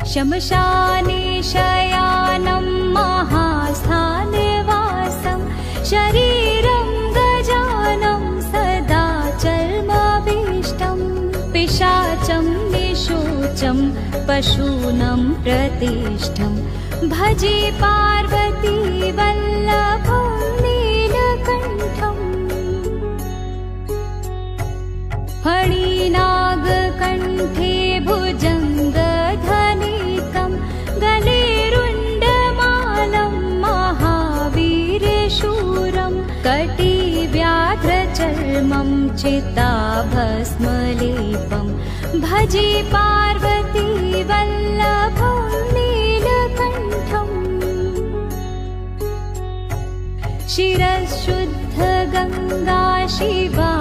शमशाने शयानं महास्थाने वासं शरीरं गजानं सदा चर्मभीष्टं पिशाचं निशूचं पशूनं प्रतिष्ठं भजे पार्वती वल्लभं नीलकण्ठम् फणिनागकण्ठे भुजङ्गधनिकं गले रुण्डमालं महावीरशूरं कटिव्याघ्रचर्मं चिताभस्मलेपं भजे पार्वती वल्लभं नीलकण्ठम् शिरःशुद्धगङ्गा शिवा